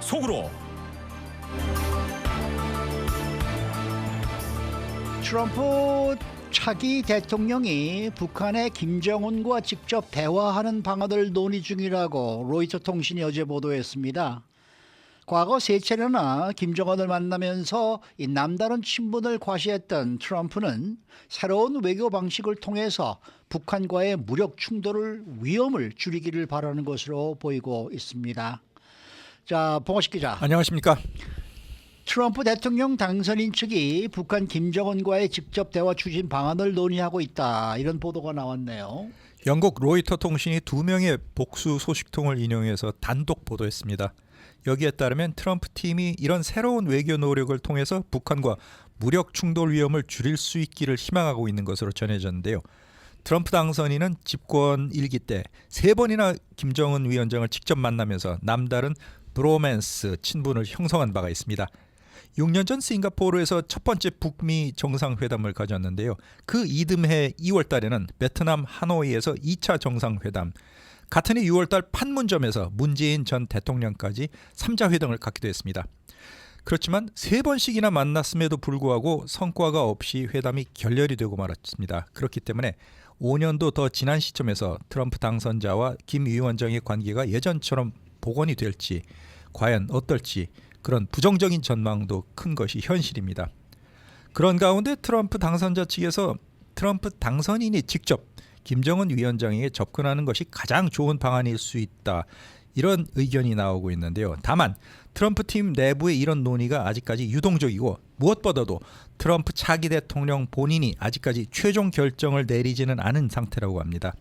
속으로. 트럼프 차기 대통령이 북한의 김정은과 직접 대화하는 방안을 논의 중이라고 로이터 통신이 어제 보도했습니다. 과거 세 차례나 김정은을 만나면서 이 남다른 친분을 과시했던 트럼프는 새로운 외교 방식을 통해서 북한과의 무력 충돌을 위험을 줄이기를 바라는 것으로 보이고 있습니다. 자, 봉화식 기자. 안녕하십니까? 트럼프 대통령 당선인 측이 북한 김정은과의 직접 대화 추진 방안을 논의하고 있다, 이런 보도가 나왔네요. 영국 로이터 통신이 2명의 복수 소식통을 인용해서 단독 보도했습니다. 여기에 따르면 트럼프 팀이 이런 새로운 외교 노력을 통해서 북한과 무력 충돌 위험을 줄일 수 있기를 희망하고 있는 것으로 전해졌는데요. 트럼프 당선인은 집권 1기 때 3번이나 김정은 위원장을 직접 만나면서 남다른 브로맨스 친분을 형성한 바가 있습니다. 6년 전 싱가포르에서 첫 번째 북미 정상회담을 가졌는데요. 그 이듬해 2월 달에는 베트남 하노이에서 2차 정상회담, 같은 해 6월 달 판문점에서 문재인 전 대통령까지 3자 회담을 갖기도 했습니다. 그렇지만 3번씩이나 만났음에도 불구하고 성과가 없이 회담이 결렬이 되고 말았습니다. 그렇기 때문에 5년도 더 지난 시점에서 트럼프 당선자와 김 위원장의 관계가 예전처럼 복원이 될지, 과연 어떨지, 그런 부정적인 전망도 큰 것이 현실입니다. 그런 가운데 트럼프 당선자 측에서 트럼프 당선인이 직접 김정은 위원장에게 접근하는 것이 가장 좋은 방안일 수 있다, 이런 의견이 나오고 있는데요. 다만 트럼프 팀 내부의 이런 논의가 아직까지 유동적이고, 무엇보다도 트럼프 차기 대통령 본인이 아직까지 최종 결정을 내리지는 않은 상태라고 합니다.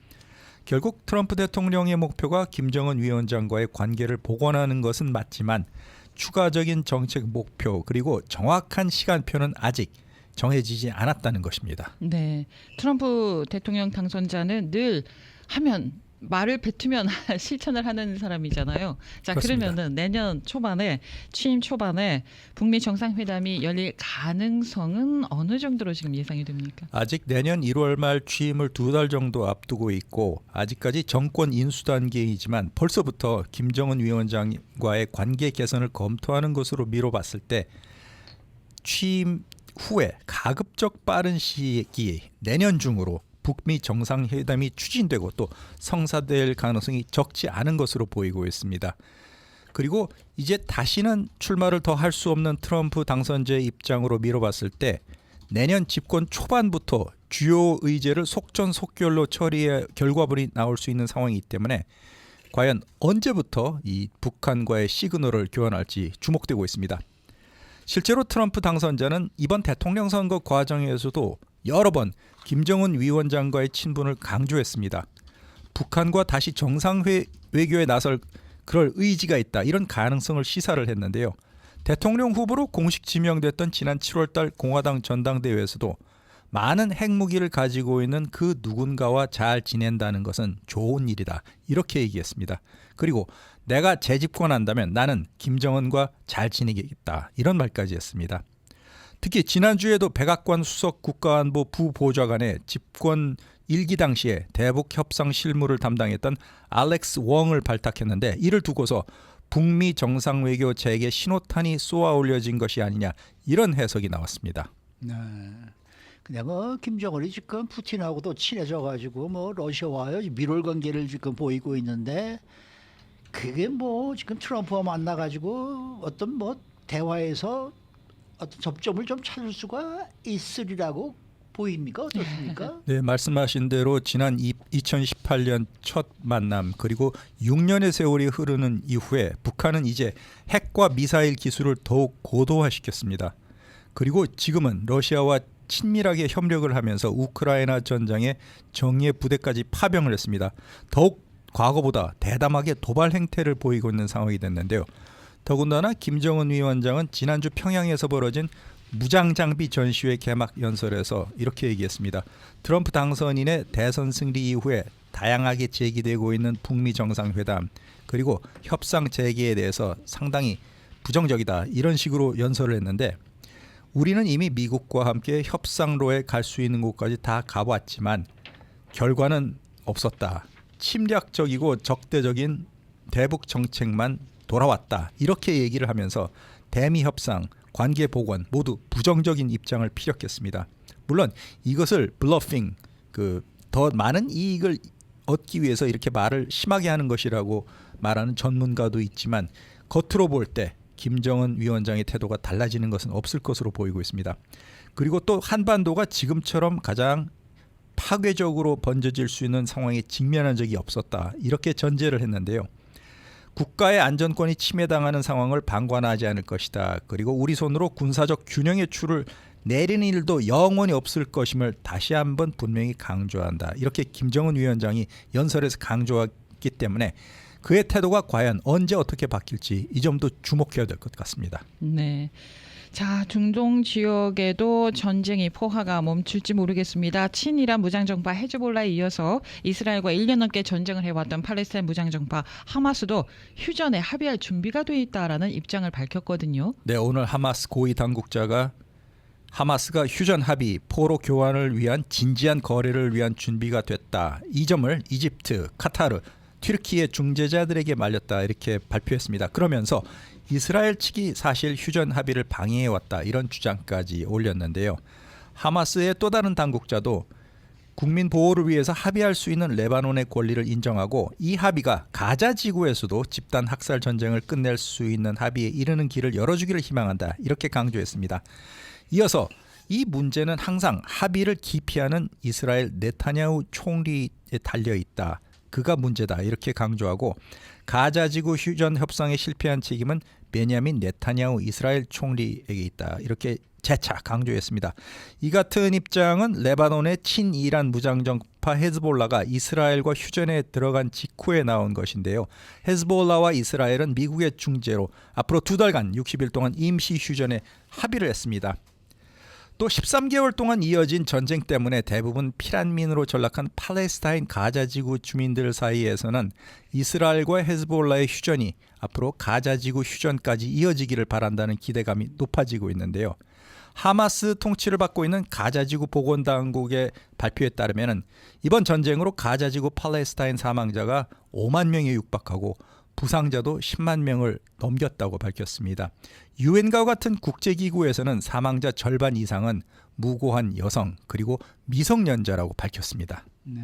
결국 트럼프 대통령의 목표가 김정은 위원장과의 관계를 복원하는 것은 맞지만 추가적인 정책 목표 그리고 정확한 시간표는 아직 정해지지 않았다는 것입니다. 네, 트럼프 대통령 당선자는 늘 하면 말을 뱉으면 실천을 하는 사람이잖아요. 자, 그렇습니다. 그러면은 내년 초반에, 취임 초반에 북미 정상회담이 열릴 가능성은 어느 정도로 지금 예상이 됩니까? 아직 내년 1월 말 취임을 2달 정도 앞두고 있고, 아직까지 정권 인수 단계이지만 벌써부터 김정은 위원장과의 관계 개선을 검토하는 것으로 미뤄봤을 때 취임 후에 가급적 빠른 시기 내년 중으로 북미 정상회담이 추진되고 또 성사될 가능성이 적지 않은 것으로 보이고 있습니다. 그리고 이제 다시는 출마를 더 할 수 없는 트럼프 당선자의 입장으로 미뤄봤을 때 내년 집권 초반부터 주요 의제를 속전속결로 처리해 결과물이 나올 수 있는 상황이기 때문에 과연 언제부터 이 북한과의 시그널을 교환할지 주목되고 있습니다. 실제로 트럼프 당선자는 이번 대통령 선거 과정에서도 여러 번 김정은 위원장과의 친분을 강조했습니다. 북한과 다시 외교에 나설 그럴 의지가 있다, 이런 가능성을 시사를 했는데요. 대통령 후보로 공식 지명됐던 지난 7월달 공화당 전당대회에서도 많은 핵무기를 가지고 있는 그 누군가와 잘 지낸다는 것은 좋은 일이다, 이렇게 얘기했습니다. 그리고 내가 재집권한다면 나는 김정은과 잘 지내겠다, 이런 말까지 했습니다. 특히 지난주에도 백악관 수석 국가안보 부보좌관의 집권 1기 당시에 대북 협상 실무를 담당했던 알렉스 웡을 발탁했는데, 이를 두고서 북미 정상외교 재개 신호탄이 쏘아 올려진 것이 아니냐, 이런 해석이 나왔습니다. 네. 그냥 김정은이 지금 푸틴하고도 친해져 가지고 러시아와의 밀월 관계를 지금 보이고 있는데, 그게 지금 트럼프와 만나 가지고 어떤 대화에서 어떤 접점을 좀 찾을 수가 있으리라고 보입니까? 어떻습니까? 네, 말씀하신 대로 지난 2018년 첫 만남, 그리고 6년의 세월이 흐르는 이후에 북한은 이제 핵과 미사일 기술을 더욱 고도화시켰습니다. 그리고 지금은 러시아와 친밀하게 협력을 하면서 우크라이나 전장에 정예 부대까지 파병을 했습니다. 더욱 과거보다 대담하게 도발 행태를 보이고 있는 상황이 됐는데요. 더군다나 김정은 위원장은 지난주 평양에서 벌어진 무장장비 전시회 개막 연설에서 이렇게 얘기했습니다. 트럼프 당선인의 대선 승리 이후에 다양하게 제기되고 있는 북미 정상회담 그리고 협상 재개에 대해서 상당히 부정적이다, 이런 식으로 연설을 했는데, 우리는 이미 미국과 함께 협상로에 갈 수 있는 곳까지 다 가봤지만 결과는 없었다. 침략적이고 적대적인 대북 정책만 돌아왔다. 이렇게 얘기를 하면서 대미 협상, 관계 복원 모두 부정적인 입장을 피력했습니다. 물론 이것을 블러핑, 더 많은 이익을 얻기 위해서 이렇게 말을 심하게 하는 것이라고 말하는 전문가도 있지만 겉으로 볼 때 김정은 위원장의 태도가 달라지는 것은 없을 것으로 보이고 있습니다. 그리고 또 한반도가 지금처럼 가장 파괴적으로 번져질 수 있는 상황에 직면한 적이 없었다. 이렇게 전제를 했는데요. 국가의 안전권이 침해당하는 상황을 방관하지 않을 것이다. 그리고 우리 손으로 군사적 균형의 추를 내리는 일도 영원히 없을 것임을 다시 한번 분명히 강조한다. 이렇게 김정은 위원장이 연설에서 강조했기 때문에 그의 태도가 과연 언제 어떻게 바뀔지 이 점도 주목해야 될 것 같습니다. 네. 자, 중동 지역에도 전쟁이 포화가 멈출지 모르겠습니다. 친이란 무장정파 헤즈볼라에 이어서 이스라엘과 1년 넘게 전쟁을 해왔던 팔레스타인 무장정파 하마스도 휴전에 합의할 준비가 돼 있다라는 입장을 밝혔거든요. 네, 오늘 하마스 고위 당국자가 하마스가 휴전 합의, 포로 교환을 위한 진지한 거래를 위한 준비가 됐다. 이 점을 이집트, 카타르, 튀르키예 중재자들에게 말렸다. 이렇게 발표했습니다. 그러면서 이스라엘 측이 사실 휴전 합의를 방해해왔다. 이런 주장까지 올렸는데요. 하마스의 또 다른 당국자도 국민 보호를 위해서 합의할 수 있는 레바논의 권리를 인정하고 이 합의가 가자 지구에서도 집단 학살 전쟁을 끝낼 수 있는 합의에 이르는 길을 열어주기를 희망한다. 이렇게 강조했습니다. 이어서 이 문제는 항상 합의를 기피하는 이스라엘 네타냐후 총리에 달려있다. 그가 문제다. 이렇게 강조하고 가자지구 휴전 협상에 실패한 책임은 베냐민 네타냐후 이스라엘 총리에게 있다. 이렇게 재차 강조했습니다. 이 같은 입장은 레바논의 친이란 무장정파 헤즈볼라가 이스라엘과 휴전에 들어간 직후에 나온 것인데요. 헤즈볼라와 이스라엘은 미국의 중재로 앞으로 2달간 60일 동안 임시 휴전에 합의를 했습니다. 또 13개월 동안 이어진 전쟁 때문에 대부분 피난민으로 전락한 팔레스타인 가자지구 주민들 사이에서는 이스라엘과 헤즈볼라의 휴전이 앞으로 가자지구 휴전까지 이어지기를 바란다는 기대감이 높아지고 있는데요. 하마스 통치를 받고 있는 가자지구 보건당국의 발표에 따르면 이번 전쟁으로 가자지구 팔레스타인 사망자가 5만 명에 육박하고 부상자도 10만 명을 넘겼다고 밝혔습니다. 유엔과 같은 국제기구에서는 사망자 절반 이상은 무고한 여성 그리고 미성년자라고 밝혔습니다. 네.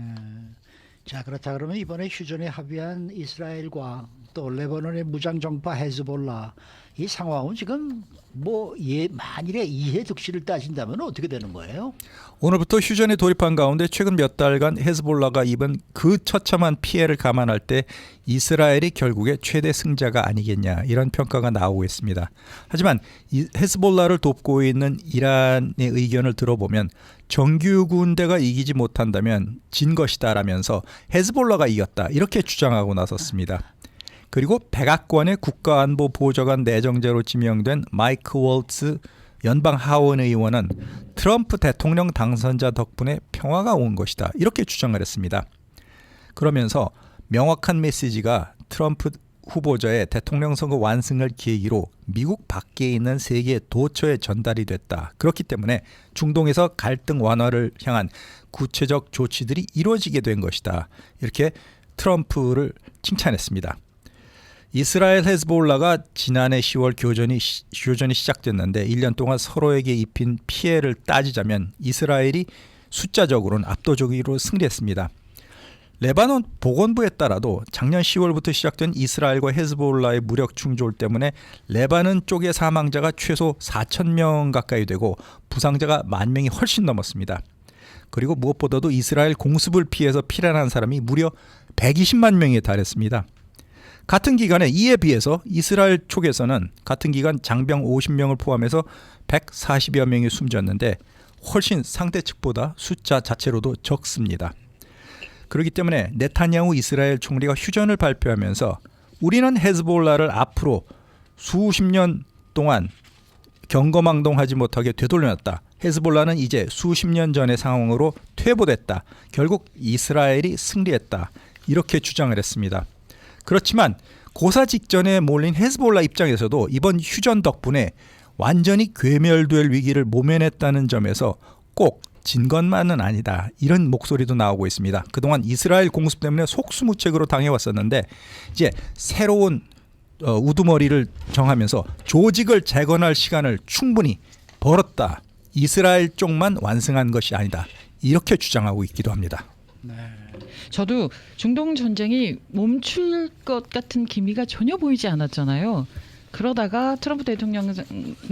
자, 그렇다 그러면 이번에 휴전에 합의한 이스라엘과 또 레바논의 무장정파 헤즈볼라 이 상황은 지금 만일에 이해 득실을 따진다면 어떻게 되는 거예요? 오늘부터 휴전에 돌입한 가운데 최근 몇 달간 헤즈볼라가 입은 그 처참한 피해를 감안할 때 이스라엘이 결국에 최대 승자가 아니겠냐 이런 평가가 나오고 있습니다. 하지만 이 헤즈볼라를 돕고 있는 이란의 의견을 들어보면 정규 군대가 이기지 못한다면 진 것이다라면서 헤즈볼라가 이겼다 이렇게 주장하고 나섰습니다. 그리고 백악관의 국가안보보좌관 내정자로 지명된 마이크 월츠 연방 하원 의원은 트럼프 대통령 당선자 덕분에 평화가 온 것이다 이렇게 주장을 했습니다. 그러면서 명확한 메시지가 트럼프 후보자의 대통령 선거 완승을 계기로 미국 밖에 있는 세계 도처에 전달이 됐다. 그렇기 때문에 중동에서 갈등 완화를 향한 구체적 조치들이 이루어지게 된 것이다. 이렇게 트럼프를 칭찬했습니다. 이스라엘 헤즈볼라가 지난해 10월 교전이 시작됐는데 1년 동안 서로에게 입힌 피해를 따지자면 이스라엘이 숫자적으로는 압도적으로 승리했습니다. 레바논 보건부에 따라도 작년 10월부터 시작된 이스라엘과 헤즈볼라의 무력 충돌 때문에 레바논 쪽의 사망자가 최소 4,000명 가까이 되고 부상자가 10,000명이 훨씬 넘었습니다. 그리고 무엇보다도 이스라엘 공습을 피해서 피난한 사람이 무려 120만 명에 달했습니다. 같은 기간에 이에 비해서 이스라엘 쪽에서는 같은 기간 장병 50명을 포함해서 140여 명이 숨졌는데 훨씬 상대 측보다 숫자 자체로도 적습니다. 그렇기 때문에 네타냐후 이스라엘 총리가 휴전을 발표하면서 우리는 헤즈볼라를 앞으로 수십 년 동안 경거망동하지 못하게 되돌려놨다. 헤즈볼라는 이제 수십 년 전의 상황으로 퇴보됐다. 결국 이스라엘이 승리했다. 이렇게 주장을 했습니다. 그렇지만 고사 직전에 몰린 헤즈볼라 입장에서도 이번 휴전 덕분에 완전히 괴멸될 위기를 모면했다는 점에서 꼭 진 것만은 아니다. 이런 목소리도 나오고 있습니다. 그동안 이스라엘 공습 때문에 속수무책으로 당해왔었는데 이제 새로운 우두머리를 정하면서 조직을 재건할 시간을 충분히 벌었다. 이스라엘 쪽만 완성한 것이 아니다. 이렇게 주장하고 있기도 합니다. 저도 중동 전쟁이 멈출 것 같은 기미가 전혀 보이지 않았잖아요. 그러다가 트럼프 대통령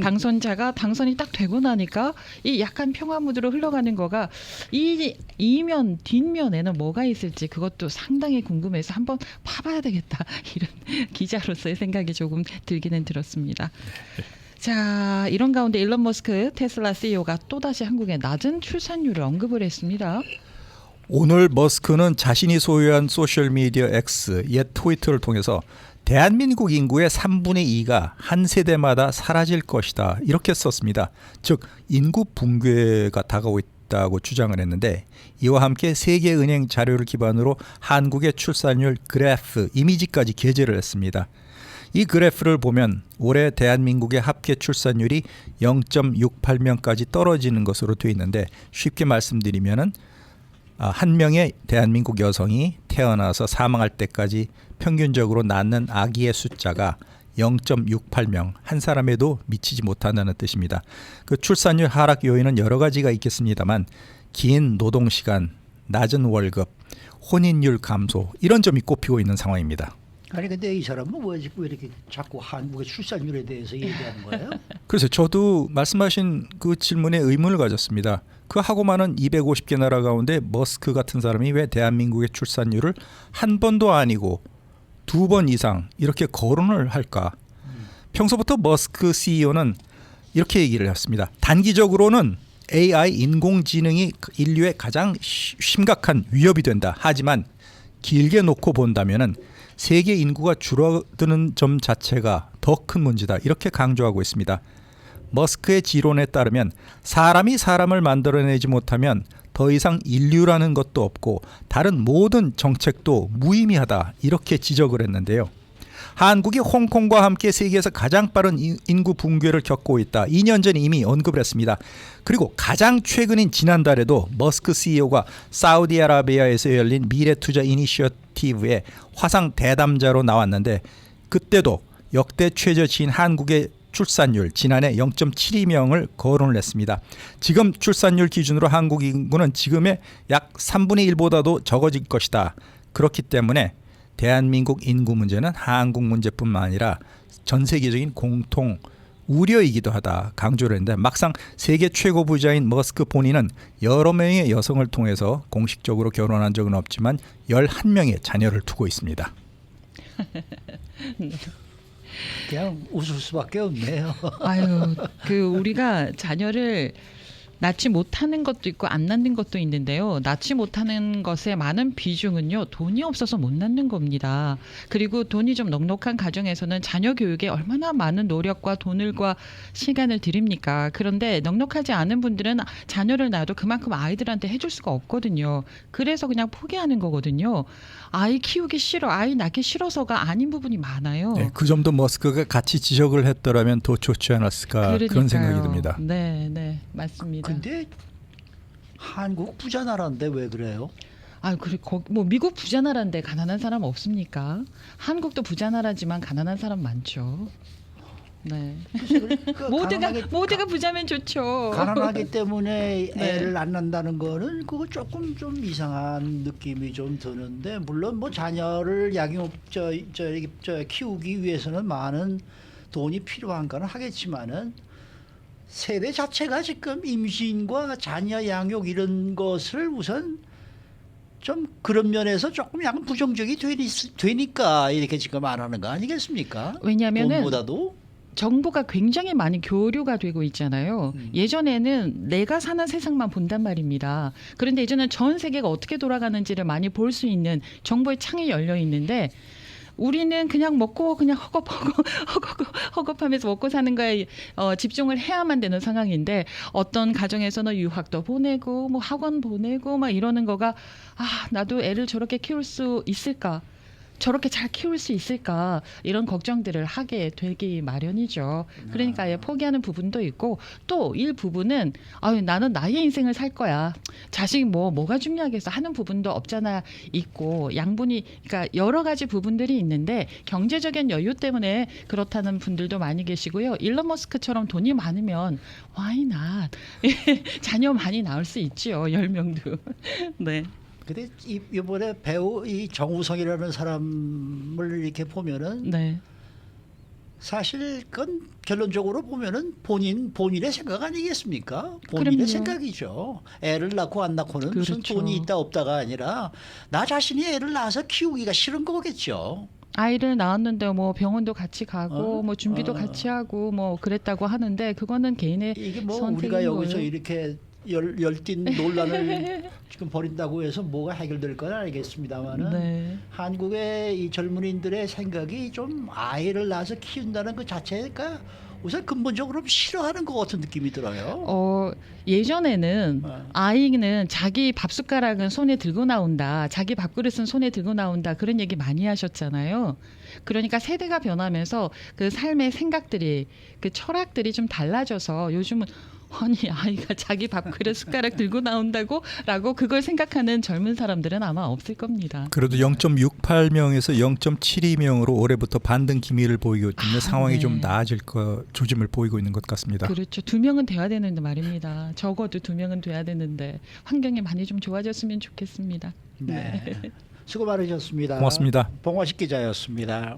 당선자가 당선이 딱 되고 나니까 이 약간 평화 무드로 흘러가는 거가 이 이면 뒷면에는 뭐가 있을지 그것도 상당히 궁금해서 한번 파봐야 되겠다 이런 기자로서의 생각이 조금 들기는 들었습니다. 자, 이런 가운데 일론 머스크 테슬라 CEO가 또다시 한국의 낮은 출산율을 언급을 했습니다. 오늘 머스크는 자신이 소유한 소셜미디어 X 옛 트위터를 통해서 대한민국 인구의 3분의 2가 한 세대마다 사라질 것이다. 이렇게 썼습니다. 즉 인구 붕괴가 다가오고 있다고 주장을 했는데 이와 함께 세계은행 자료를 기반으로 한국의 출산율 그래프 이미지까지 게재를 했습니다. 이 그래프를 보면 올해 대한민국의 합계 출산율이 0.68명까지 떨어지는 것으로 되어 있는데 쉽게 말씀드리면은 한 명의 대한민국 여성이 태어나서 사망할 때까지 평균적으로 낳는 아기의 숫자가 0.68명 한 사람에도 미치지 못한다는 뜻입니다. 그 출산율 하락 요인은 여러 가지가 있겠습니다만 긴 노동 시간, 낮은 월급, 혼인율 감소 이런 점이 꼽히고 있는 상황입니다. 아니 근데 이 사람은 왜 이렇게 자꾸 한국의 출산율에 대해서 얘기하는 거예요? 그래서 저도 말씀하신 그 질문에 의문을 가졌습니다. 그 하고 많은 250개 나라 가운데 머스크 같은 사람이 왜 대한민국의 출산율을 한 번도 아니고 2번 이상 이렇게 거론을 할까? 평소부터 머스크 CEO는 이렇게 얘기를 했습니다. 단기적으로는 AI 인공지능이 인류의 가장 심각한 위협이 된다. 하지만 길게 놓고 본다면은 세계 인구가 줄어드는 점 자체가 더 큰 문제다. 이렇게 강조하고 있습니다. 머스크의 지론에 따르면 사람이 사람을 만들어내지 못하면 더 이상 인류라는 것도 없고 다른 모든 정책도 무의미하다. 이렇게 지적을 했는데요. 한국이 홍콩과 함께 세계에서 가장 빠른 인구 붕괴를 겪고 있다. 2년 전에 이미 언급을 했습니다. 그리고 가장 최근인 지난달에도 머스크 CEO가 사우디아라비아에서 열린 미래투자 이니셔티브의 화상 대담자로 나왔는데 그때도 역대 최저치인 한국의 출산율 지난해 0.72명을 거론을 했습니다. 지금 출산율 기준으로 한국 인구는 지금의 약 3분의 1보다도 적어질 것이다. 그렇기 때문에 대한민국 인구 문제는 한국 문제뿐만 아니라 전 세계적인 공통 우려이기도 하다 강조를 했는데 막상 세계 최고 부자인 머스크 본인은 여러 명의 여성을 통해서 공식적으로 결혼한 적은 없지만 11명의 자녀를 두고 있습니다. 그냥 웃을 수밖에 없네요. 아유, 그 우리가 자녀를 낳지 못하는 것도 있고 안 낳는 것도 있는데요. 낳지 못하는 것의 많은 비중은요. 돈이 없어서 못 낳는 겁니다. 그리고 돈이 좀 넉넉한 가정에서는 자녀 교육에 얼마나 많은 노력과 돈과 시간을 들입니까? 그런데 넉넉하지 않은 분들은 자녀를 낳아도 그만큼 아이들한테 해줄 수가 없거든요. 그래서 그냥 포기하는 거거든요. 아이 키우기 싫어, 아이 낳기 싫어서가 아닌 부분이 많아요. 네, 그 점도 머스크가 같이 지적을 했더라면 더 좋지 않았을까 그러니까요. 그런 생각이 듭니다. 네, 네, 맞습니다. 근데 한국 부자 나라인데 왜 그래요? 아, 그래, 뭐 미국 부자 나라인데 가난한 사람 없습니까? 한국도 부자 나라지만 가난한 사람 많죠. 네. 모두가 부자면 좋죠. 가난하기 때문에 네. 애를 안 낳는다는 거는 그거 조금 좀 이상한 느낌이 좀 드는데 물론 뭐 자녀를 키우기 위해서는 많은 돈이 필요한 거는 하겠지만은 세대 자체가 지금 임신과 자녀 양육 이런 것을 우선 좀 그런 면에서 조금 약간 부정적이 되니까 이렇게 지금 안 하는 거 아니겠습니까? 왜냐하면은 돈보다도 정보가 굉장히 많이 교류가 되고 있잖아요. 예전에는 내가 사는 세상만 본단 말입니다. 그런데 이제는 전 세계가 어떻게 돌아가는지를 많이 볼 수 있는 정보의 창이 열려 있는데 우리는 그냥 먹고 그냥 허겁하면서 먹고 사는 거에 집중을 해야만 되는 상황인데 어떤 가정에서는 유학도 보내고 뭐 학원 보내고 막 이러는 거가 아 나도 애를 저렇게 키울 수 있을까? 저렇게 잘 키울 수 있을까 이런 걱정들을 하게 되기 마련이죠. 그러니까 포기하는 부분도 있고 또 일부분은 나는 나의 인생을 살 거야. 자식 뭐가 중요하겠어 하는 부분도 없잖아 있고 양분이 그러니까 여러 가지 부분들이 있는데 경제적인 여유 때문에 그렇다는 분들도 많이 계시고요. 일론 머스크처럼 돈이 많으면 why not? 자녀 많이 낳을 수 있지요. 10명도. 네. 근데 이번에 배우 이 정우성이라는 사람을 이렇게 보면은 네. 사실 그건 결론적으로 보면은 본인의 생각 아니겠습니까? 본인의 그럼요. 생각이죠. 애를 낳고 안 낳고는 무슨 그렇죠. 돈이 있다 없다가 아니라 나 자신이 애를 낳아서 키우기가 싫은 거겠죠. 아이를 낳았는데 뭐 병원도 같이 가고 뭐 준비도 같이 하고 뭐 그랬다고 하는데 그거는 개인의 이게 뭐 선택인 우리가 여기서 거예요. 이렇게 열띤 논란을 지금 벌인다고 해서 뭐가 해결될 건 알겠습니다만은 네. 한국의 이 젊은이들의 생각이 좀 아이를 낳아서 키운다는 그 자체가 우선 근본적으로 싫어하는 것 같은 느낌이 들어요. 예전에는 아이는 자기 밥숟가락은 손에 들고 나온다. 자기 밥그릇은 손에 들고 나온다. 그런 얘기 많이 하셨잖아요. 그러니까 세대가 변하면서 그 삶의 생각들이 그 철학들이 좀 달라져서 요즘은 아니 아이가 자기 밥그릇 숟가락 들고 나온다고 라고 그걸 생각하는 젊은 사람들은 아마 없을 겁니다. 그래도 0.68명에서 0.72명으로 올해부터 반등 기미를 보이고 있는 상황이 네. 좀 나아질 조짐을 보이고 있는 것 같습니다. 그렇죠. 2명은 돼야 되는데 말입니다. 적어도 2명은 돼야 되는데 환경이 많이 좀 좋아졌으면 좋겠습니다. 네. 수고 많으셨습니다. 고맙습니다. 봉화식 기자였습니다.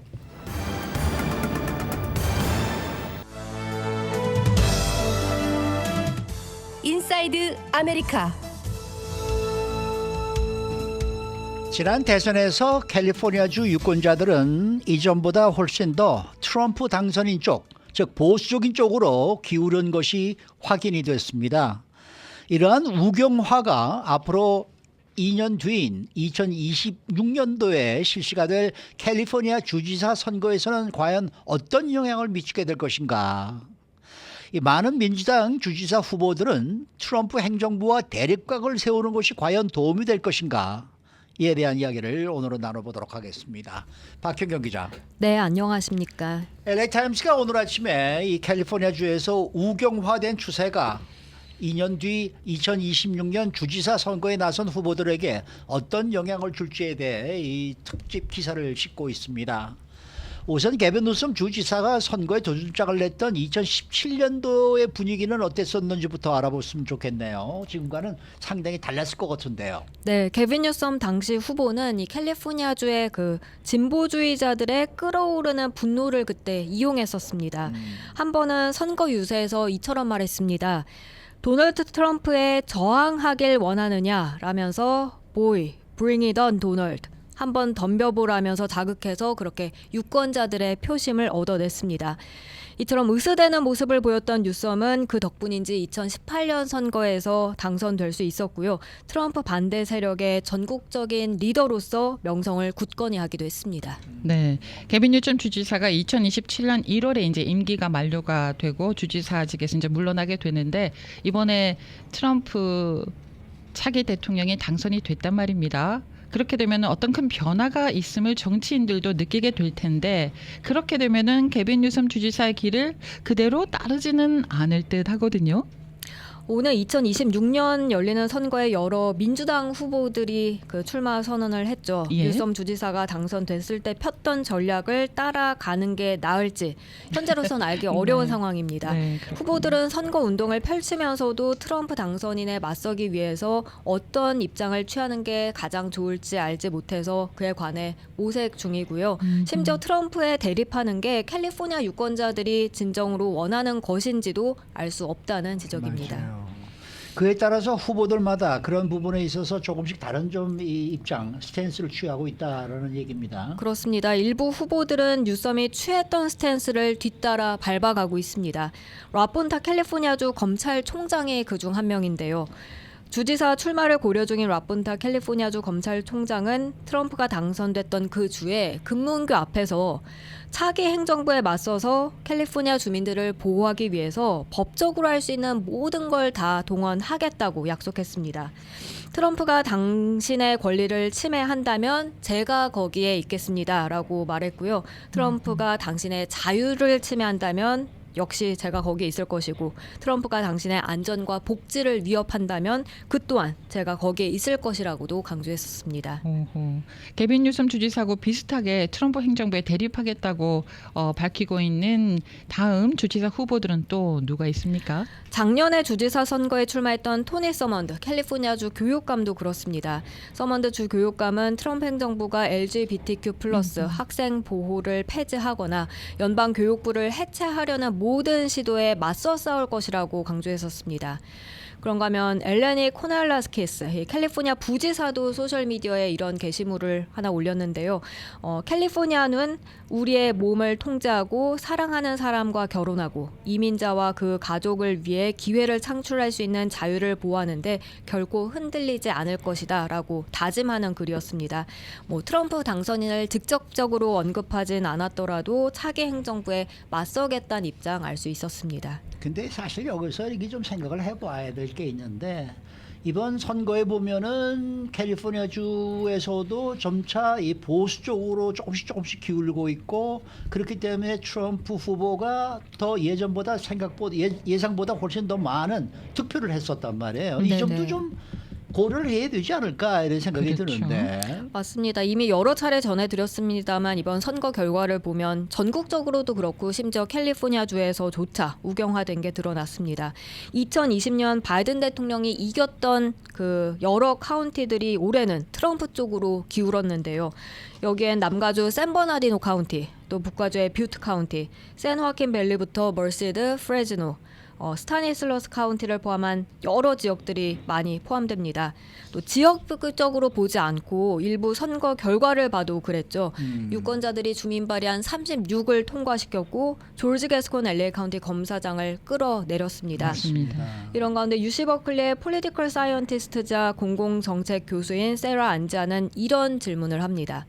인사이드 아메리카. 지난 대선에서 캘리포니아주 유권자들은 이전보다 훨씬 더 트럼프 당선인 쪽, 즉 보수적인 쪽으로 기울은 것이 확인이 됐습니다. 이러한 우경화가 앞으로 2년 뒤인 2026년도에 실시가 될 캘리포니아 주지사 선거에서는 과연 어떤 영향을 미치게 될 것인가? 이 많은 민주당 주지사 후보들은 트럼프 행정부와 대립각을 세우는 것이 과연 도움이 될 것인가? 이에 대한 이야기를 오늘은 나눠보도록 하겠습니다. 박현경 기자. 네, 안녕하십니까. LA 타임스가 오늘 아침에 이 캘리포니아 주에서 우경화된 추세가 2년 뒤 2026년 주지사 선거에 나선 후보들에게 어떤 영향을 줄지에 대해 이 특집 기사를 싣고 있습니다. 우선 개빈 뉴섬 주지사가 선거에 도전장을 냈던 2017년도의 분위기는 어땠었는지부터 알아봤으면 좋겠네요. 지금과는 상당히 달랐을 것 같은데요. 네, 개빈 뉴섬 당시 후보는 이 캘리포니아주의 그 진보주의자들의 끌어오르는 분노를 그때 이용했었습니다. 한 번은 선거 유세에서 이처럼 말했습니다. 도널드 트럼프에 저항하길 원하느냐 라면서 Boy, bring it on, 도널드. 한번 덤벼보라면서 자극해서 그렇게 유권자들의 표심을 얻어냈습니다. 이처럼 으스대는 모습을 보였던 뉴섬은 그 덕분인지 2018년 선거에서 당선될 수 있었고요. 트럼프 반대 세력의 전국적인 리더로서 명성을 굳건히 하기도 했습니다. 네, 개빈 뉴섬 주지사가 2027년 1월에 이제 임기가 만료가 되고 주지사직에서 이제 물러나게 되는데 이번에 트럼프 차기 대통령이 당선이 됐단 말입니다. 그렇게 되면 어떤 큰 변화가 있음을 정치인들도 느끼게 될 텐데 그렇게 되면은 개빈 뉴섬 주지사의 길을 그대로 따르지는 않을 듯 하거든요. 오늘 2026년 열리는 선거에 여러 민주당 후보들이 그 출마 선언을 했죠. 예. 뉴섬 주지사가 당선됐을 때 폈던 전략을 따라가는 게 나을지 현재로선 알기 어려운 상황입니다. 네, 후보들은 선거 운동을 펼치면서도 트럼프 당선인에 맞서기 위해서 어떤 입장을 취하는 게 가장 좋을지 알지 못해서 그에 관해 모색 중이고요. 심지어 트럼프에 대립하는 게 캘리포니아 유권자들이 진정으로 원하는 것인지도 알 수 없다는 지적입니다. 맞아요. 그에 따라서 후보들마다 그런 부분에 있어서 조금씩 다른 좀 이 입장, 스탠스를 취하고 있다라는 얘기입니다. 그렇습니다. 일부 후보들은 뉴섬이 취했던 스탠스를 뒤따라 밟아가고 있습니다. 라폰타 캘리포니아주 검찰총장이 그중 한 명인데요. 주지사 출마를 고려 중인 라폰타 캘리포니아주 검찰총장은 트럼프가 당선됐던 그 주에 금문교 앞에서 차기 행정부에 맞서서 캘리포니아 주민들을 보호하기 위해서 법적으로 할 수 있는 모든 걸 다 동원하겠다고 약속했습니다. 트럼프가 당신의 권리를 침해한다면 제가 거기에 있겠습니다라고 말했고요. 트럼프가 당신의 자유를 침해한다면 역시 제가 거기에 있을 것이고, 트럼프가 당신의 안전과 복지를 위협한다면 그 또한 제가 거기에 있을 것이라고도 강조했었습니다. 오호. 게빈 뉴섬 주지사하고 비슷하게 트럼프 행정부에 대립하겠다고 밝히고 있는 다음 주지사 후보들은 또 누가 있습니까? 작년에 주지사 선거에 출마했던 토니 서먼드 캘리포니아주 교육감도 그렇습니다. 서먼드 주 교육감은 트럼프 행정부가 LGBTQ+ 학생 보호를 폐지하거나 연방 교육부를 해체하려는 모든 시도에 맞서 싸울 것이라고 강조했었습니다. 그런가 하면 엘레니 코날라스키스 캘리포니아 부지사도 소셜미디어에 이런 게시물을 하나 올렸는데요. 캘리포니아는 우리의 몸을 통제하고 사랑하는 사람과 결혼하고 이민자와 그 가족을 위해 기회를 창출할 수 있는 자유를 보호하는데 결코 흔들리지 않을 것이다 라고 다짐하는 글이었습니다. 트럼프 당선인을 직접적으로 언급하진 않았더라도 차기 행정부에 맞서겠다는 입장 알 수 있었습니다. 근데 사실 여기서 이게 좀 생각을 해봐야 될 게 있는데, 이번 선거에 보면은 캘리포니아주에서도 점차 이 보수 쪽으로 조금씩 기울고 있고, 그렇기 때문에 트럼프 후보가 더 예전보다 예상보다 훨씬 더 많은 투표를 했었단 말이에요. 이 네네. 점도 좀 고려를 해야 되지 않을까 이런 생각이 그렇죠. 드는데. 맞습니다. 이미 여러 차례 전해드렸습니다만 이번 선거 결과를 보면 전국적으로도 그렇고 심지어 캘리포니아주에서조차 우경화된 게 드러났습니다. 2020년 바이든 대통령이 이겼던 그 여러 카운티들이 올해는 트럼프 쪽으로 기울었는데요. 여기엔 남가주 샌버나디노 카운티, 또 북가주의 뷰트 카운티, 샌호아킨 밸리부터 멀시드, 프레즈노, 스타니슬러스 카운티를 포함한 여러 지역들이 많이 포함됩니다. 또 지역적으로 보지 않고 일부 선거 결과를 봐도 그랬죠. 유권자들이 주민 발의안 36을 통과시켰고 조지 게스콘 LA 카운티 검사장을 끌어내렸습니다. 맞습니다. 이런 가운데 UC 버클리의 폴리티컬 사이언티스트자 공공정책 교수인 세라 안자는 이런 질문을 합니다.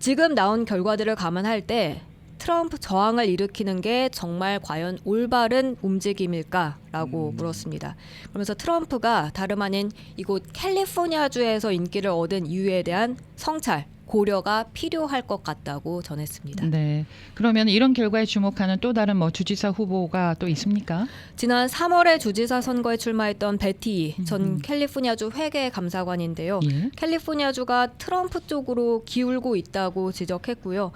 지금 나온 결과들을 감안할 때 트럼프 저항을 일으키는 게 정말 과연 올바른 움직임일까라고 물었습니다. 그러면서 트럼프가 다름 아닌 이곳 캘리포니아주에서 인기를 얻은 이유에 대한 성찰, 고려가 필요할 것 같다고 전했습니다. 네. 그러면 이런 결과에 주목하는 또 다른 주지사 후보가 또 있습니까? 지난 3월에 주지사 선거에 출마했던 베티 전 캘리포니아주 회계감사관인데요. 예. 캘리포니아주가 트럼프 쪽으로 기울고 있다고 지적했고요.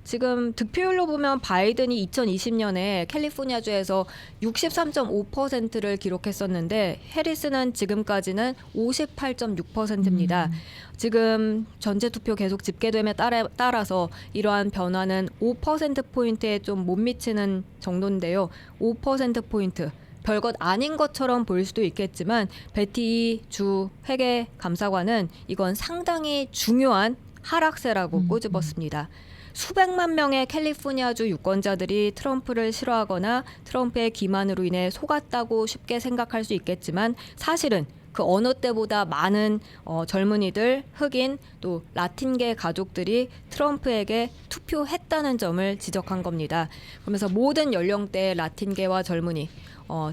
지금 득표율로 보면 바이든이 2020년에 캘리포니아주에서 63.5%를 기록했었는데 해리스는 지금까지는 58.6%입니다. 지금 전체 투표 계속 집계됨에 따라서 이러한 변화는 5%포인트에 좀 못 미치는 정도인데요. 5%포인트. 별것 아닌 것처럼 보일 수도 있겠지만 베티 주 회계감사관은 이건 상당히 중요한 하락세라고 꼬집었습니다. 수백만 명의 캘리포니아주 유권자들이 트럼프를 싫어하거나 트럼프의 기만으로 인해 속았다고 쉽게 생각할 수 있겠지만 사실은 그 어느 때보다 많은 젊은이들, 흑인, 또 라틴계 가족들이 트럼프에게 투표했다는 점을 지적한 겁니다. 그러면서 모든 연령대의 라틴계와 젊은이,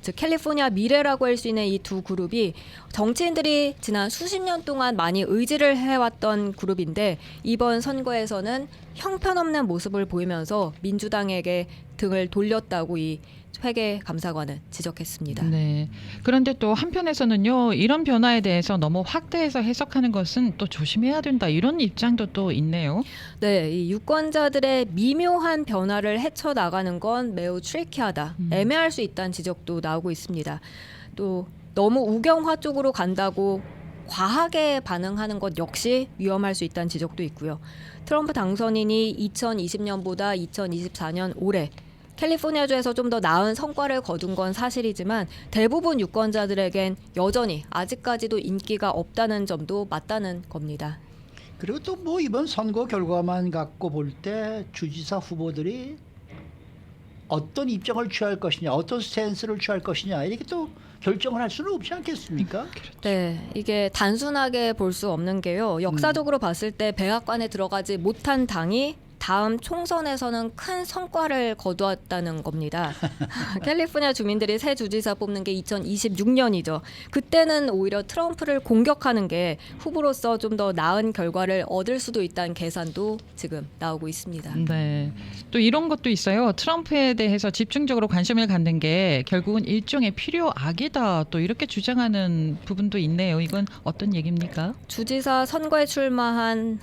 즉 캘리포니아 미래라고 할 수 있는 이 두 그룹이 정치인들이 지난 수십 년 동안 많이 의지를 해왔던 그룹인데 이번 선거에서는 형편없는 모습을 보이면서 민주당에게 등을 돌렸다고 이 회계감사관은 지적했습니다. 네. 그런데 또 한편에서는요, 이런 변화에 대해서 너무 확대해서 해석하는 것은 또 조심해야 된다, 이런 입장도 또 있네요. 네, 이 유권자들의 미묘한 변화를 헤쳐나가는 건 매우 트리키하다, 애매할 수 있다는 지적도 나오고 있습니다. 또 너무 우경화 쪽으로 간다고 과하게 반응하는 것 역시 위험할 수 있다는 지적도 있고요. 트럼프 당선인이 2020년보다 2024년 올해 캘리포니아주에서 좀 더 나은 성과를 거둔 건 사실이지만 대부분 유권자들에겐 여전히 아직까지도 인기가 없다는 점도 맞다는 겁니다. 그리고 또 뭐 이번 선거 결과만 갖고 볼 때 주지사 후보들이 어떤 입장을 취할 것이냐, 어떤 스탠스를 취할 것이냐 이렇게 또 결정을 할 수는 없지 않겠습니까? 네, 이게 단순하게 볼 수 없는 게요. 역사적으로 봤을 때 백악관에 들어가지 못한 당이 다음 총선에서는 큰 성과를 거두었다는 겁니다. 캘리포니아 주민들이 새 주지사 뽑는 게 2026년이죠. 그때는 오히려 트럼프를 공격하는 게 후보로서 좀 더 나은 결과를 얻을 수도 있다는 계산도 지금 나오고 있습니다. 네. 또 이런 것도 있어요. 트럼프에 대해서 집중적으로 관심을 갖는 게 결국은 일종의 필요악이다. 또 이렇게 주장하는 부분도 있네요. 이건 어떤 얘기입니까? 주지사 선거에 출마한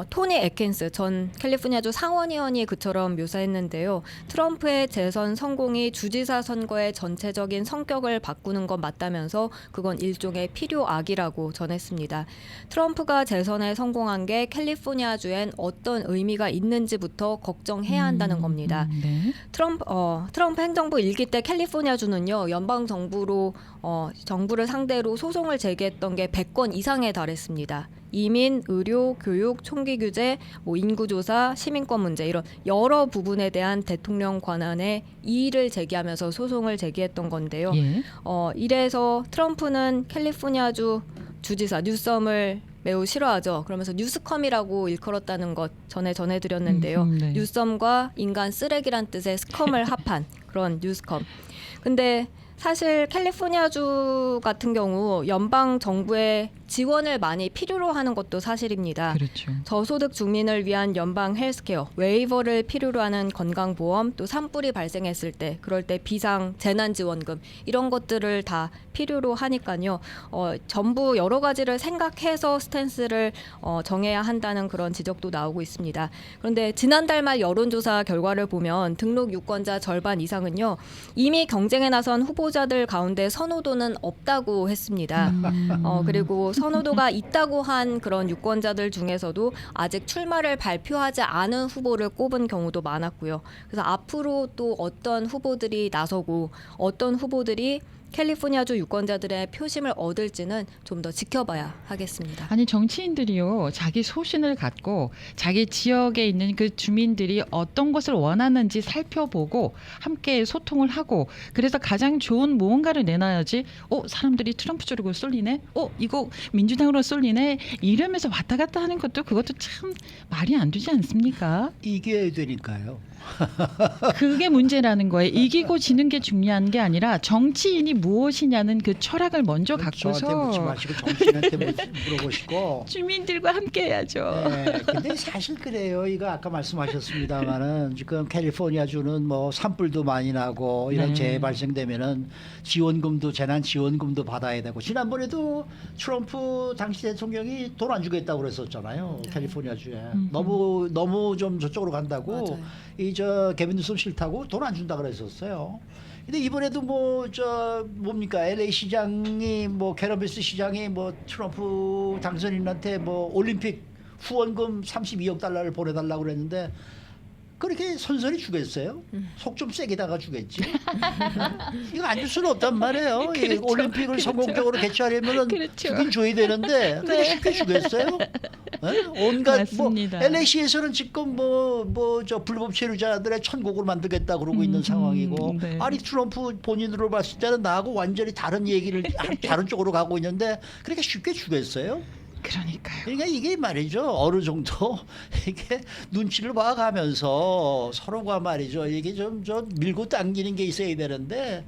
토니 애킨스 전 캘리포니아주 상원의원이 그처럼 묘사했는데요. 트럼프의 재선 성공이 주지사 선거의 전체적인 성격을 바꾸는 건 맞다면서 그건 일종의 필요악이라고 전했습니다. 트럼프가 재선에 성공한 게 캘리포니아주엔 어떤 의미가 있는지부터 걱정해야 한다는 겁니다. 네. 트럼프 행정부 일기 때 캘리포니아주는요, 연방 정부를 상대로 소송을 제기했던 게 100건 이상에 달했습니다. 이민, 의료, 교육, 총기 규제, 인구 조사, 시민권 문제 이런 여러 부분에 대한 대통령 권한에 이의를 제기하면서 소송을 제기했던 건데요. 예. 이래서 트럼프는 캘리포니아주 주지사 뉴섬을 매우 싫어하죠. 그러면서 뉴스컴이라고 일컬었다는 것 전해드렸는데요. 네. 뉴섬과 인간 쓰레기란 뜻의 스컴을 합한 그런 뉴스컴. 근데 사실 캘리포니아주 같은 경우 연방 정부의 지원을 많이 필요로 하는 것도 사실입니다. 그렇죠. 저소득 주민을 위한 연방 헬스케어, 웨이버를 필요로 하는 건강보험, 또 산불이 발생했을 때 그럴 때 비상 재난지원금 이런 것들을 다 필요로 하니까요. 전부 여러 가지를 생각해서 스탠스를 정해야 한다는 그런 지적도 나오고 있습니다. 그런데 지난달 말 여론조사 결과를 보면 등록 유권자 절반 이상은요. 이미 경쟁에 나선 후보자들 가운데 선호도는 없다고 했습니다. 그리고 선호도가 있다고 한 그런 유권자들 중에서도 아직 출마를 발표하지 않은 후보를 꼽은 경우도 많았고요. 그래서 앞으로 또 어떤 후보들이 나서고 어떤 후보들이 캘리포니아주 유권자들의 표심을 얻을지는 좀 더 지켜봐야 하겠습니다. 아니 정치인들이요 자기 소신을 갖고 자기 지역에 있는 그 주민들이 어떤 것을 원하는지 살펴보고 함께 소통을 하고 그래서 가장 좋은 무언가를 내놔야지 사람들이 트럼프 쪽으로 쏠리네 이거 민주당으로 쏠리네 이러면서 왔다 갔다 하는 것도 그것도 참 말이 안 되지 않습니까? 이겨야 되니까요. 그게 문제라는 거예요. 이기고 지는 게 중요한 게 아니라 정치인이 무엇이냐는 그 철학을 먼저 저한테 묻지 갖고서 마시고 정치인한테 물어보시고. 주민들과 함께 해야죠. 네, 근데 사실 그래요. 이거 아까 말씀하셨습니다만은 지금 캘리포니아주는 뭐 산불도 많이 나고 이런 네. 재해 발생되면은 지원금도 재난 지원금도 받아야 되고 지난번에도 트럼프 당시 대통령이 돈 안 주겠다고 그랬었잖아요. 캘리포니아주에 너무 좀 저쪽으로 간다고 맞아요. 이 개빈 뉴섬 싫다고 돈 안 준다 그랬었어요. 근데 이번에도 뭡니까 LA 시장이 캐너비스 시장이 트럼프 당선인한테 올림픽 후원금 32억 달러를 보내달라고 그랬는데 그렇게 선선히 주겠어요? 속 좀 세게다가 주겠지. 이거 안 줄 수는 없단 말이에요. 이 그렇죠. 올림픽을 그렇죠. 성공적으로 개최하려면은 그렇죠. 주긴 줘야 되는데 그게 쉽게 주겠어요? 네? 온갖 맞습니다. LA시에서는 지금 불법 체류자들의 천국을 만들겠다 그러고 있는 상황이고 네. 아니 트럼프 본인으로 봤을 때는 나하고 완전히 다른 얘기를 다른 쪽으로 가고 있는데 그렇게 쉽게 주겠어요? 그러니까요. 그러니까 이게 말이죠. 어느 정도 이게 눈치를 봐가면서 서로가 말이죠. 이게 좀 밀고 당기는 게 있어야 되는데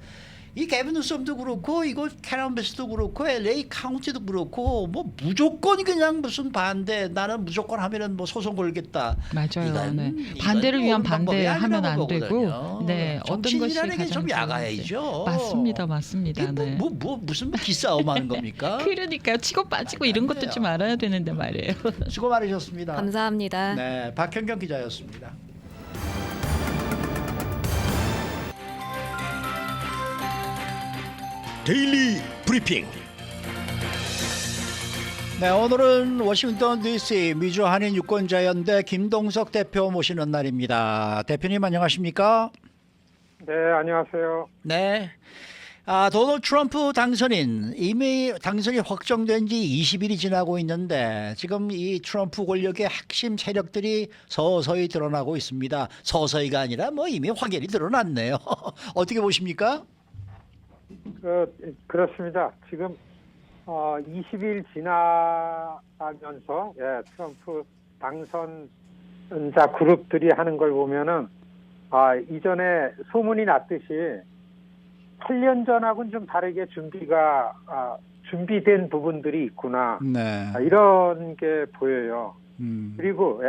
이 개빈 뉴섬도 그렇고 이거 캐런베스도 그렇고 LA 카운티도 그렇고 무조건 그냥 무슨 반대 나는 무조건 하면은 소송 걸겠다. 맞아요. 네. 이건 반대를 위한 옳은 방법이 반대하면 안 아니라고 되고, 보거든요. 네 어떤 것이 정치인이라는 게 가장 좀 좋은지. 야가야죠. 맞습니다, 맞습니다. 이게 네. 무슨 기싸움 하는 겁니까? 그러니까요. 치고 빠지고 이런 것도 좀 알아야 되는데 말이에요. 수고 많으셨습니다. 감사합니다. 네, 박현경 기자였습니다. 데일리 브리핑. 네, 오늘은 워싱턴 DC 미주 한인 유권자연대 김동석 대표 모시는 날입니다. 대표님 안녕하십니까? 네, 안녕하세요. 네. 도널드 트럼프 당선인 이미 당선이 확정된 지 20일이 지나고 있는데 지금 이 트럼프 권력의 핵심 세력들이 서서히 드러나고 있습니다. 서서히가 아니라 뭐 이미 확연히 드러났네요. 어떻게 보십니까? 그렇습니다. 지금 20일 지나면서 트럼프 당선자 그룹들이 하는 걸 보면은 이전에 소문이 났듯이 8년 전하고는 좀 다르게 준비된 부분들이 있구나. 네. 이런 게 보여요. 음. 그리고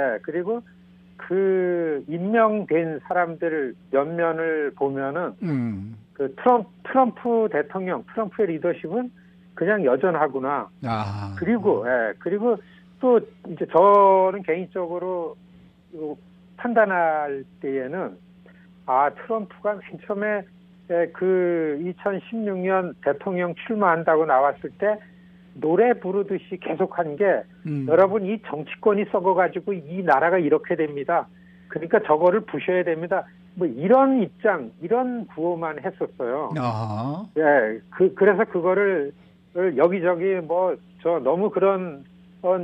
그 임명된 사람들 면면을 보면은 그 트럼프 대통령, 트럼프의 리더십은 그냥 여전하구나. 그리고 또 이제 저는 개인적으로 판단할 때에는 트럼프가 맨 처음에 그 2016년 대통령 출마한다고 나왔을 때 노래 부르듯이 계속한 게 여러분 이 정치권이 썩어가지고 이 나라가 이렇게 됩니다. 그러니까 저거를 부셔야 됩니다. 뭐 이런 입장, 이런 구호만 했었어요. 그래서 그거를 여기저기 저 너무 그런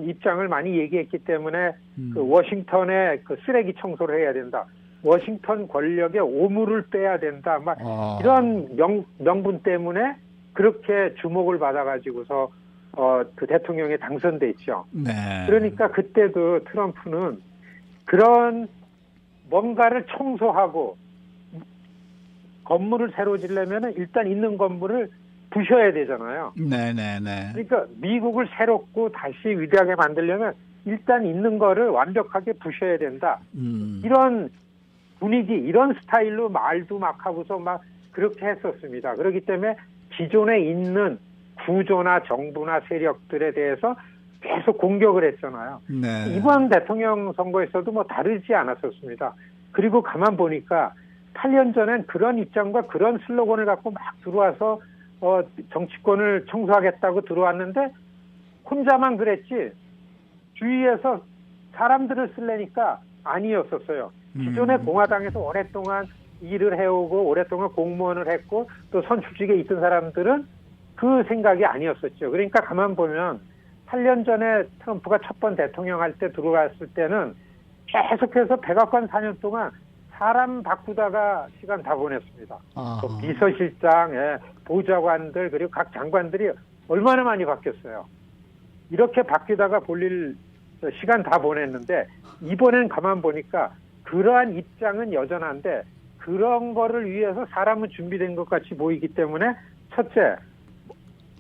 입장을 많이 얘기했기 때문에 그 워싱턴에 그 쓰레기 청소를 해야 된다. 워싱턴 권력의 오물을 빼야 된다. 막 이런 명분 때문에 그렇게 주목을 받아가지고서 그 대통령에 당선됐죠. 네. 그러니까 그때도 트럼프는 그런 뭔가를 청소하고 건물을 새로 지려면 일단 있는 건물을 부셔야 되잖아요. 네네네. 그러니까 미국을 새롭고 다시 위대하게 만들려면 일단 있는 거를 완벽하게 부셔야 된다. 이런 분위기, 이런 스타일로 말도 막 하고서 막 그렇게 했었습니다. 그렇기 때문에 기존에 있는 구조나 정부나 세력들에 대해서 계속 공격을 했잖아요. 네. 이번 대통령 선거에서도 뭐 다르지 않았었습니다. 그리고 가만 보니까 8년 전엔 그런 입장과 그런 슬로건을 갖고 막 들어와서 정치권을 청소하겠다고 들어왔는데 혼자만 그랬지 주위에서 사람들을 쓰려니까 아니었었어요. 기존의 공화당에서 오랫동안 일을 해오고 오랫동안 공무원을 했고 또 선출직에 있던 사람들은 그 생각이 아니었었죠. 그러니까 가만 보면 8년 전에 트럼프가 첫 번 대통령 할 때 들어갔을 때는 계속해서 백악관 4년 동안 사람 바꾸다가 시간 다 보냈습니다. 또 비서실장, 보좌관들 그리고 각 장관들이 얼마나 많이 바뀌었어요. 이렇게 바뀌다가 볼일 시간 다 보냈는데 이번엔 가만 보니까 그러한 입장은 여전한데 그런 거를 위해서 사람은 준비된 것 같이 보이기 때문에 첫째,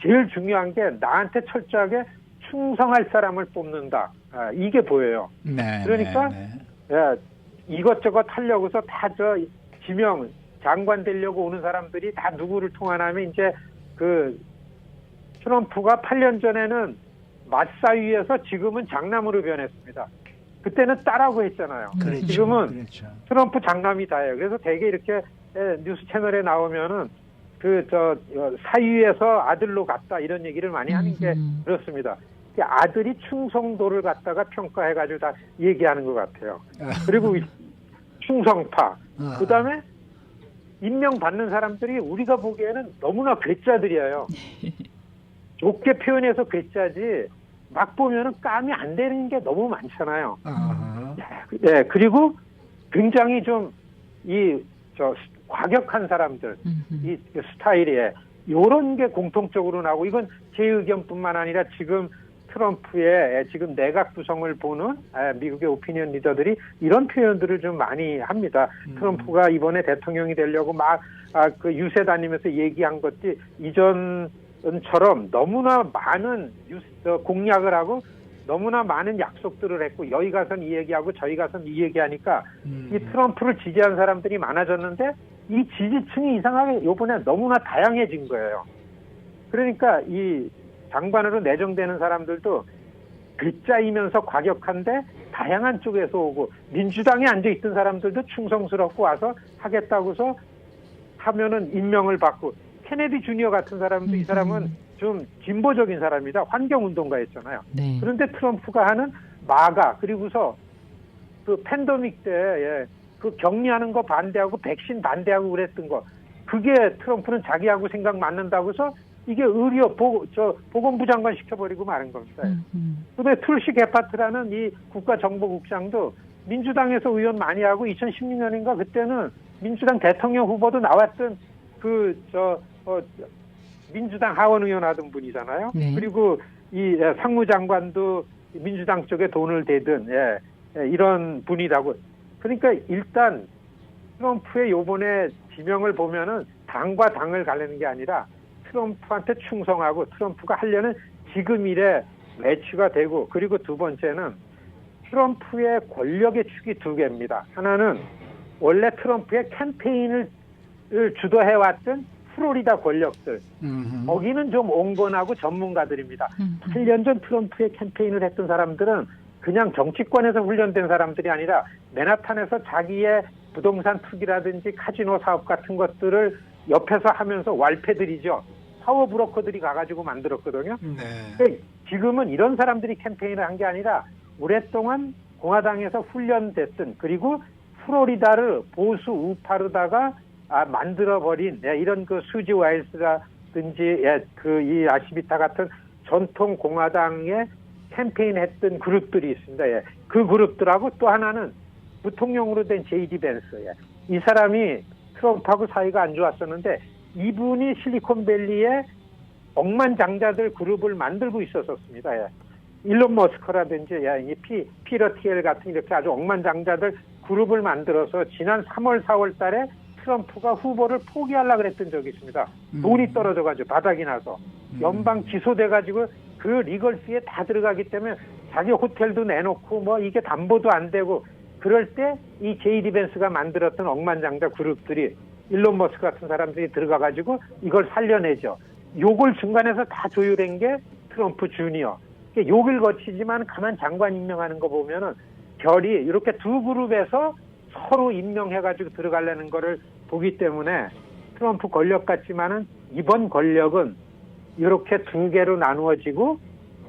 제일 중요한 게 나한테 철저하게 충성할 사람을 뽑는다. 이게 보여요. 네. 그러니까 이것저것 하려고서 다 지명 장관 되려고 오는 사람들이 다 누구를 통하냐면 이제 그 트럼프가 8년 전에는 맞사위에서 지금은 장남으로 변했습니다. 그때는 딸하고 했잖아요. 그렇죠. 지금은 그렇죠. 트럼프 장남이 다예요. 그래서 되게 이렇게 뉴스 채널에 나오면은 사위에서 아들로 갔다 이런 얘기를 많이 하는 게 그렇습니다. 아들이 충성도를 갖다가 평가해가지고 다 얘기하는 것 같아요. 그리고 충성파. 그다음에 임명받는 사람들이 우리가 보기에는 너무나 괴짜들이에요. 좋게 표현해서 괴짜지 막 보면은 감이 안 되는 게 너무 많잖아요. 그리고 굉장히 좀 과격한 사람들, 이 스타일에 이런 게 공통적으로 나오고 이건 제 의견뿐만 아니라 지금 트럼프의 지금 내각 구성을 보는 미국의 오피니언 리더들이 이런 표현들을 좀 많이 합니다. 트럼프가 이번에 대통령이 되려고 막 그 유세 다니면서 얘기한 것이 이전처럼 너무나 많은 공약을 하고 너무나 많은 약속들을 했고 여기 가선 이 얘기하고 저희 가선 이 얘기하니까 이 트럼프를 지지한 사람들이 많아졌는데 이 지지층이 이상하게 이번에 너무나 다양해진 거예요. 그러니까 이 장관으로 내정되는 사람들도 글자이면서 과격한데 다양한 쪽에서 오고 민주당에 앉아있던 사람들도 충성스럽고 와서 하겠다고서 하면은 임명을 받고 케네디 주니어 같은 사람도 이 사람은 좀 진보적인 사람이다. 환경운동가였잖아요. 네. 그런데 트럼프가 하는 마가 그리고서 그 팬데믹 때 그 격리하는 거 반대하고 백신 반대하고 그랬던 거 그게 트럼프는 자기하고 생각 맞는다고 해서 이게 보건부 장관 시켜버리고 마는 겁니다. 그다음에 툴시 게파트라는 이 국가정보국장도 민주당에서 의원 많이 하고 2016년인가 그때는 민주당 대통령 후보도 나왔던 민주당 하원 의원 하던 분이잖아요. 네. 그리고 이 상무장관도 민주당 쪽에 돈을 대든 이런 분이라고. 그러니까 일단 트럼프의 요번에 지명을 보면은 당과 당을 가르는 게 아니라 트럼프한테 충성하고 트럼프가 하려는 지금 일에 매치가 되고, 그리고 두 번째는 트럼프의 권력의 축이 두 개입니다. 하나는 원래 트럼프의 캠페인을 주도해왔던 플로리다 권력들. 거기는 좀 온건하고 전문가들입니다. 8년 전 트럼프의 캠페인을 했던 사람들은 그냥 정치권에서 훈련된 사람들이 아니라 맨하탄에서 자기의 부동산 투기라든지 카지노 사업 같은 것들을 옆에서 하면서 왈패들이죠. 파워 브로커들이 가가지고 만들었거든요. 그러니까 지금은 이런 사람들이 캠페인을 한 게 아니라 오랫동안 공화당에서 훈련됐던, 그리고 플로리다를 보수 우파로다가 만들어버린 이런 그 수지 와일스라든지 이 아시비타 같은 전통 공화당에 캠페인했던 그룹들이 있습니다. 그 그룹들하고 또 하나는 부통령으로 된 제이디 벤스. 이 사람이 트럼프하고 사이가 안 좋았었는데 이분이 실리콘밸리에 억만장자들 그룹을 만들고 있었습니다. 일론 머스크라든지 피터 티엘 같은 이렇게 아주 억만장자들 그룹을 만들어서 지난 3월 4월 달에 트럼프가 후보를 포기하려고 그랬던 적이 있습니다. 돈이 떨어져가지고 바닥이 나서 연방 기소돼가지고 그 리걸피에 다 들어가기 때문에 자기 호텔도 내놓고 뭐 이게 담보도 안 되고, 그럴 때 이 제이디 벤스가 만들었던 억만장자 그룹들이 일론 머스크 같은 사람들이 들어가가지고 이걸 살려내죠. 욕을 중간에서 다 조율한 게 트럼프 주니어. 욕을 거치지만 가만 장관 임명하는 거 보면은 별이 이렇게 두 그룹에서 서로 임명해가지고 들어가려는 거를 보기 때문에 트럼프 권력 같지만은 이번 권력은 이렇게 두 개로 나누어지고,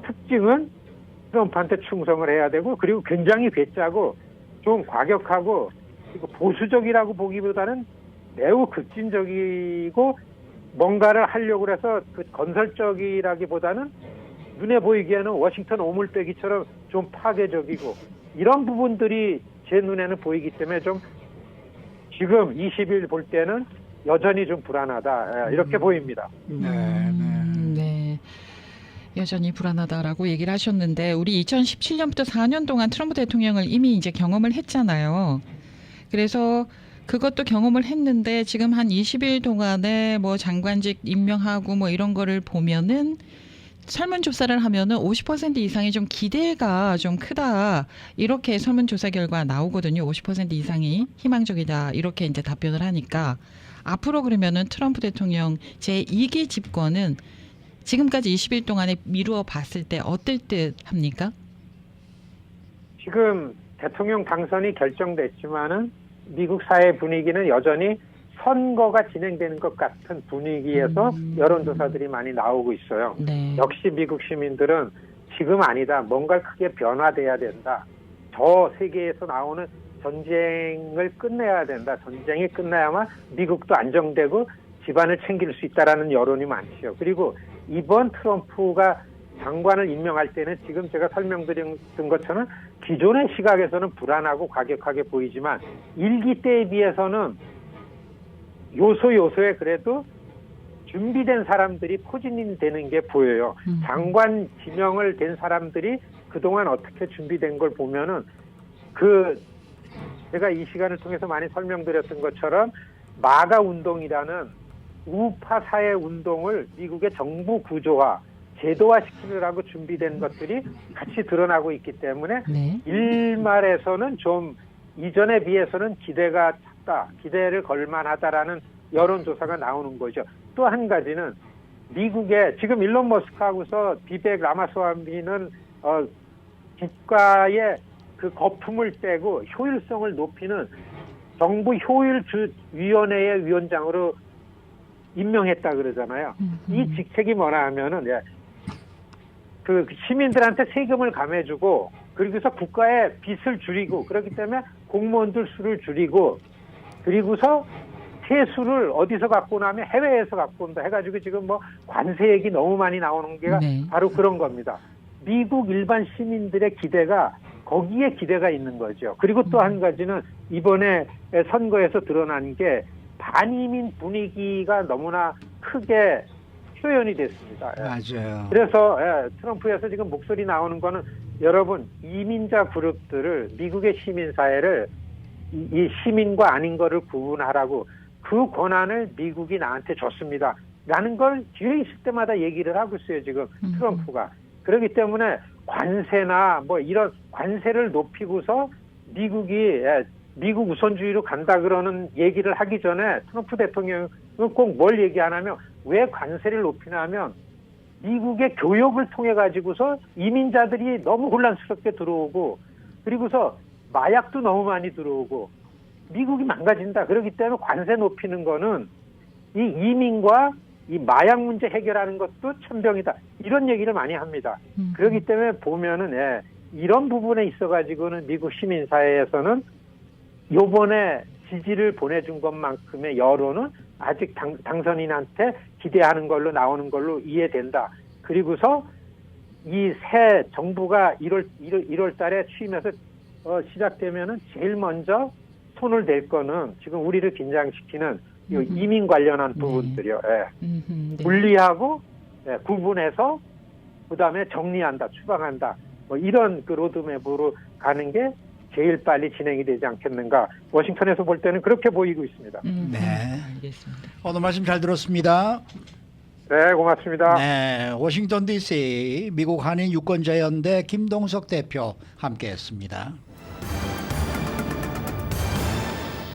특징은 트럼프한테 충성을 해야 되고, 그리고 굉장히 괴짜고 좀 과격하고, 그리고 보수적이라고 보기보다는 매우 급진적이고, 뭔가를 하려고 해서 그 건설적이라기보다는 눈에 보이기에는 워싱턴 오물빼기처럼 좀 파괴적이고, 이런 부분들이 제 눈에는 보이기 때문에 좀 지금 20일 볼 때는 여전히 좀 불안하다, 이렇게 보입니다. 네. 여전히 불안하다라고 얘기를 하셨는데, 우리 2017년부터 4년 동안 트럼프 대통령을 이미 이제 경험을 했잖아요. 그래서 그것도 경험을 했는데 지금 한 20일 동안에 뭐 장관직 임명하고 뭐 이런 거를 보면은, 설문조사를 하면은 50% 이상이 좀 기대가 좀 크다, 이렇게 설문조사 결과 나오거든요. 50% 이상이 희망적이다, 이렇게 이제 답변을 하니까 앞으로 그러면은 트럼프 대통령 제2기 집권은 지금까지 20일 동안에 미루어 봤을 때 어떨 듯 합니까? 지금 대통령 당선이 결정됐지만은 미국 사회 분위기는 여전히 선거가 진행되는 것 같은 분위기에서 여론조사들이 많이 나오고 있어요. 네. 역시 미국 시민들은 지금 아니다, 뭔가 크게 변화돼야 된다, 저 세계에서 나오는 전쟁을 끝내야 된다, 전쟁이 끝나야만 미국도 안정되고 집안을 챙길 수 있다라는 여론이 많지요. 그리고 이번 트럼프가 장관을 임명할 때는 지금 제가 설명드린 것처럼 기존의 시각에서는 불안하고 과격하게 보이지만 일기 때에 비해서는 요소에 그래도 준비된 사람들이 포진이 되는 게 보여요. 장관 지명을 된 사람들이 그동안 어떻게 준비된 걸 보면은 제가 이 시간을 통해서 많이 설명드렸던 것처럼 마가 운동이라는 우파 사회 운동을 미국의 정부 구조화, 제도화시키느라고 준비된 것들이 같이 드러나고 있기 때문에 네. 일말에서는 좀 이전에 비해서는 기대가 찼다, 기대를 걸만하다라는 여론조사가 나오는 거죠. 또 한 가지는 미국의 지금 일론 머스크하고서 비백 라마스와미는 국가의 그 거품을 빼고 효율성을 높이는 정부 효율위원회의 위원장으로 임명했다 그러잖아요. 이 직책이 뭐냐 하면은 그 시민들한테 세금을 감해주고, 그리고서 국가의 빚을 줄이고, 그렇기 때문에 공무원들 수를 줄이고, 그리고서 세수를 어디서 갖고 오냐면 해외에서 갖고 온다 해가지고 지금 뭐 관세 얘기 너무 많이 나오는 게 네. 바로 그런 겁니다. 미국 일반 시민들의 기대가 거기에 기대가 있는 거죠. 그리고 또 한 가지는 이번에 선거에서 드러난 게 반이민 분위기가 너무나 크게 표현이 됐습니다. 예. 맞아요. 그래서 트럼프에서 지금 목소리 나오는 거는 여러분 이민자 그룹들을 미국의 시민사회를 이 시민과 아닌 거를 구분하라고 그 권한을 미국이 나한테 줬습니다. 라는 걸 기회 있을 때마다 얘기를 하고 있어요. 지금 트럼프가. 그렇기 때문에 관세나 뭐 이런 관세를 높이고서 미국이 미국 우선주의로 간다 그러는 얘기를 하기 전에 트럼프 대통령은 꼭 뭘 얘기 안 하면 왜 관세를 높이냐면 미국의 교역을 통해 가지고서 이민자들이 너무 혼란스럽게 들어오고 그리고서 마약도 너무 많이 들어오고 미국이 망가진다. 그렇기 때문에 관세 높이는 거는 이 이민과 이 마약 문제 해결하는 것도 천병이다. 이런 얘기를 많이 합니다. 그렇기 때문에 보면은 이런 부분에 있어 가지고는 미국 시민사회에서는 요번에 지지를 보내준 것만큼의 여론은 아직 당선인한테 기대하는 걸로 나오는 걸로 이해된다. 그리고서 이 새 정부가 1월 달에 취임해서 시작되면은 제일 먼저 손을 댈 거는 지금 우리를 긴장시키는 이 이민 관련한 부분들이요. 네. 분리하고 구분해서 그다음에 정리한다, 추방한다. 뭐 이런 그 로드맵으로 가는 게 제일 빨리 진행이 되지 않겠는가. 워싱턴에서 볼 때는 그렇게 보이고 있습니다. 네. 알겠습니다. 오늘 말씀 잘 들었습니다. 네, 고맙습니다. 네, 워싱턴 DC 미국 한인 유권자연대 김동석 대표 함께했습니다.